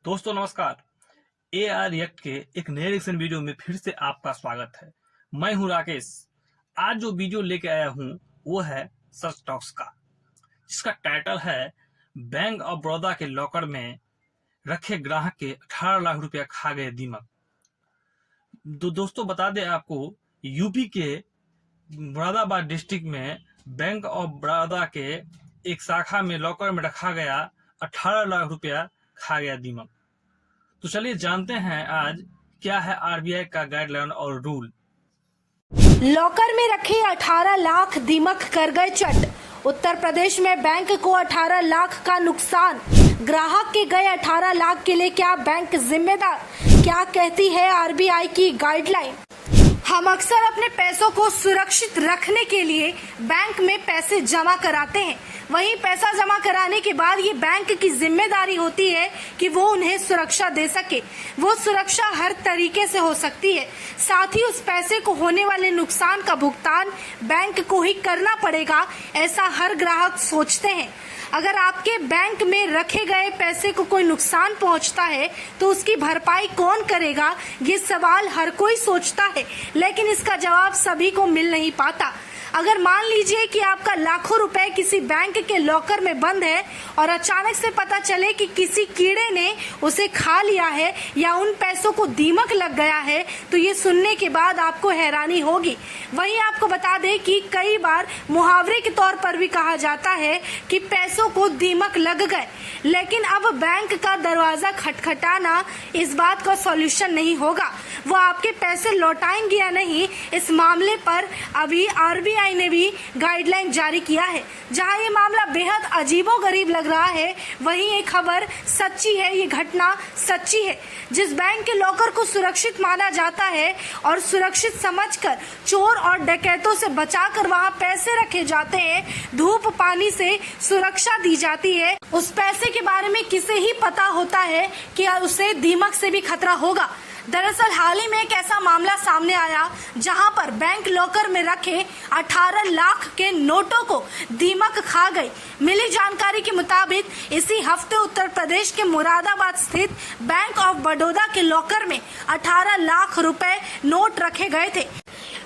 दोस्तों नमस्कार। AR react के एक नए रिएक्शन वीडियो में फिर से आपका स्वागत है। मैं हूं राकेश। आज जो वीडियो लेके आया हूं वो है सच टॉक्स का, जिसका टाइटल है बैंक ऑफ बड़ौदा के लॉकर में रखे ग्राहक के 18 लाख रुपया खा गए दीमक। दोस्तों बता दें आपको, यूपी के मुरादाबाद डिस्ट्रिक्ट में बैंक ऑफ बड़ौदा के एक शाखा में लॉकर में रखा गया 18 लाख रुपया खा गया दीमक। तो चलिए जानते हैं आज क्या है आरबीआई का गाइडलाइन और रूल। लॉकर में रखे 18 लाख दीमक कर गए चट। उत्तर प्रदेश में बैंक को 18 लाख का नुकसान। ग्राहक के गए 18 लाख के लिए क्या बैंक जिम्मेदार? क्या कहती है आरबीआई की गाइडलाइन? हम अक्सर अपने पैसों को सुरक्षित रखने के लिए बैंक में पैसे जमा कराते हैं। वहीं पैसा जमा कराने के बाद ये बैंक की जिम्मेदारी होती है कि वो उन्हें सुरक्षा दे सके। वो सुरक्षा हर तरीके से हो सकती है। साथ ही उस पैसे को होने वाले नुकसान का भुगतान बैंक को ही करना पड़ेगा, ऐसा हर ग्राहक सोचते हैं। अगर आपके बैंक में रखे गए पैसे को कोई नुकसान पहुंचता है तो उसकी भरपाई कौन करेगा, ये सवाल हर कोई सोचता है, लेकिन इसका जवाब सभी को मिल नहीं पाता। अगर मान लीजिए कि आपका लाखों रुपए किसी बैंक के लॉकर में बंद है और अचानक से पता चले कि किसी कीड़े ने उसे खा लिया है या उन पैसों को दीमक लग गया है, तो ये सुनने के बाद आपको हैरानी होगी। वहीं आपको बता दें कि कई बार मुहावरे के तौर पर भी कहा जाता है कि पैसों को दीमक लग गए, लेकिन अब बैंक का दरवाजा खटखटाना इस बात का सॉल्यूशन नहीं होगा। वो आपके पैसे लौटाएंगे या नहीं, इस मामले पर अभी आरबीआई ने भी गाइडलाइन जारी किया है। जहां ये मामला बेहद अजीबोगरीब लग रहा है, वहीं ये खबर सच्ची है, ये घटना सच्ची है। जिस बैंक के लॉकर को सुरक्षित माना जाता है और सुरक्षित समझकर चोर और डकैतों से बचाकर वहां पैसे रखे जाते हैं, धूप पानी से सुरक्षा दी जाती है, उस पैसे के बारे में किसे ही पता होता है कि उसे दीमक से भी खतरा होगा। दरअसल हाल ही में एक ऐसा मामला सामने आया जहां पर बैंक लॉकर में रखे 18 लाख के नोटों को दीमक खा गई। मिली जानकारी के मुताबिक इसी हफ्ते उत्तर प्रदेश के मुरादाबाद स्थित बैंक ऑफ बड़ौदा के लॉकर में 18 लाख रुपए नोट रखे गए थे।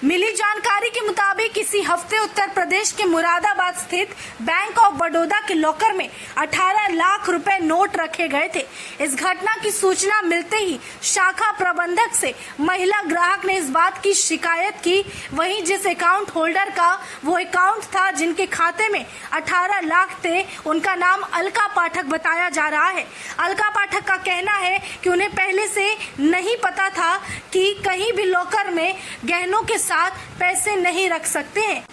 मिली जानकारी के मुताबिक इसी हफ्ते उत्तर प्रदेश के मुरादाबाद स्थित बैंक ऑफ बड़ौदा के लॉकर में 18 लाख रुपए नोट रखे गए थे। इस घटना की सूचना मिलते ही शाखा प्रबंधक से महिला ग्राहक ने इस बात की शिकायत की। वहीं जिस अकाउंट होल्डर का वो अकाउंट था जिनके खाते में 18 लाख थे, उनका नाम अलका पाठक बताया जा रहा है। अलका पाठक का कहना है कि उन्हें पहले से नहीं पता था कि कहीं भी लॉकर में गहनों के साथ पैसे नहीं रख सकते हैं।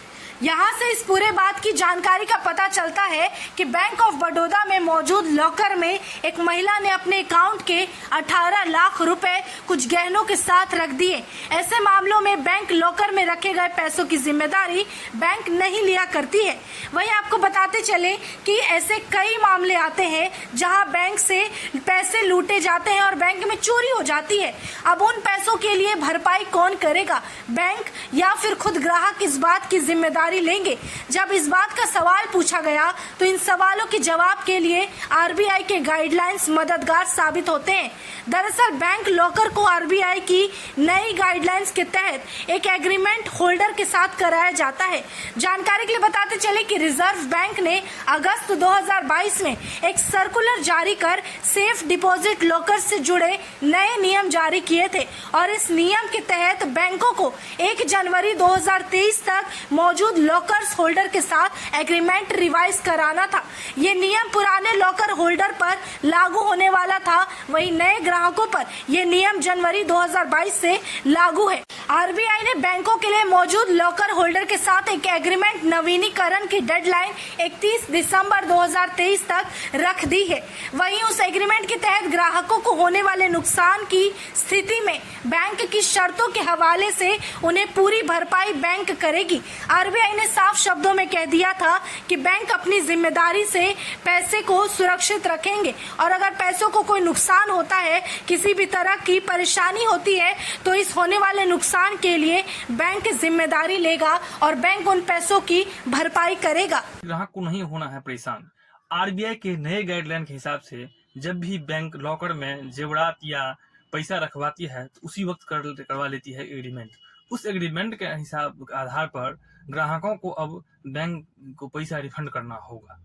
यहाँ से इस पूरे बात की जानकारी का पता चलता है कि बैंक ऑफ बड़ौदा में मौजूद लॉकर में एक महिला ने अपने अकाउंट के 18 लाख रुपए कुछ गहनों के साथ रख दिए। ऐसे मामलों में बैंक लॉकर में रखे गए पैसों की जिम्मेदारी बैंक नहीं लिया करती है। वहीं आपको बताते चले कि ऐसे कई मामले आते हैं जहां बैंक से पैसे लूटे जाते हैं और बैंक में चोरी हो जाती है। अब उन पैसों के लिए भरपाई कौन करेगा, बैंक या फिर खुद ग्राहक इस बात की जिम्मेदारी लेंगे? जब इस बात का सवाल पूछा गया तो इन सवालों के जवाब के लिए आरबीआई के गाइडलाइंस मददगार साबित होते हैं। दरअसल बैंक लॉकर को आरबीआई की नई गाइडलाइंस के तहत एक एग्रीमेंट होल्डर के साथ कराया जाता है। जानकारी के लिए बताते चले कि रिजर्व बैंक ने अगस्त 2022 में एक सर्कुलर जारी कर सेफ डिपॉजिट लॉकर से जुड़े नए नियम जारी किए थे और इस नियम के तहत बैंकों को 1 जनवरी 2023 तक मौजूद लॉकर्स होल्डर के साथ एग्रीमेंट रिवाइज कराना था। ये नियम पुराने लॉकर होल्डर पर लागू होने वाला था, वहीं नए ग्राहकों पर यह नियम जनवरी 2022 से लागू है। आरबीआई ने बैंकों के लिए मौजूद लॉकर होल्डर के साथ एक एग्रीमेंट नवीनीकरण की डेडलाइन 31 दिसंबर 2023 तक रख दी है। वहीं उस एग्रीमेंट के तहत ग्राहकों को होने वाले नुकसान की स्थिति में बैंक की शर्तों के हवाले से उन्हें पूरी भरपाई बैंक करेगी। आरबीआई ने साफ शब्दों में कह दिया था कि बैंक अपनी जिम्मेदारी से पैसे को सुरक्षित रखेंगे और अगर पैसों को कोई नुकसान होता है, किसी भी तरह की परेशानी होती है, तो इस होने वाले नुकसान के लिए बैंक जिम्मेदारी लेगा और बैंक उन पैसों की भरपाई करेगा। ग्राहक को नहीं होना है परेशान। आरबीआई के नए गाइडलाइन के हिसाब से जब भी बैंक लॉकर में जेवरात या पैसा रखवाती है तो उसी वक्त करवा लेती है एग्रीमेंट। उस एग्रीमेंट के हिसाब आधार पर ग्राहकों को अब बैंक को पैसा रिफंड करना होगा।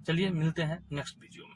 चलिए मिलते हैं नेक्स्ट वीडियो में।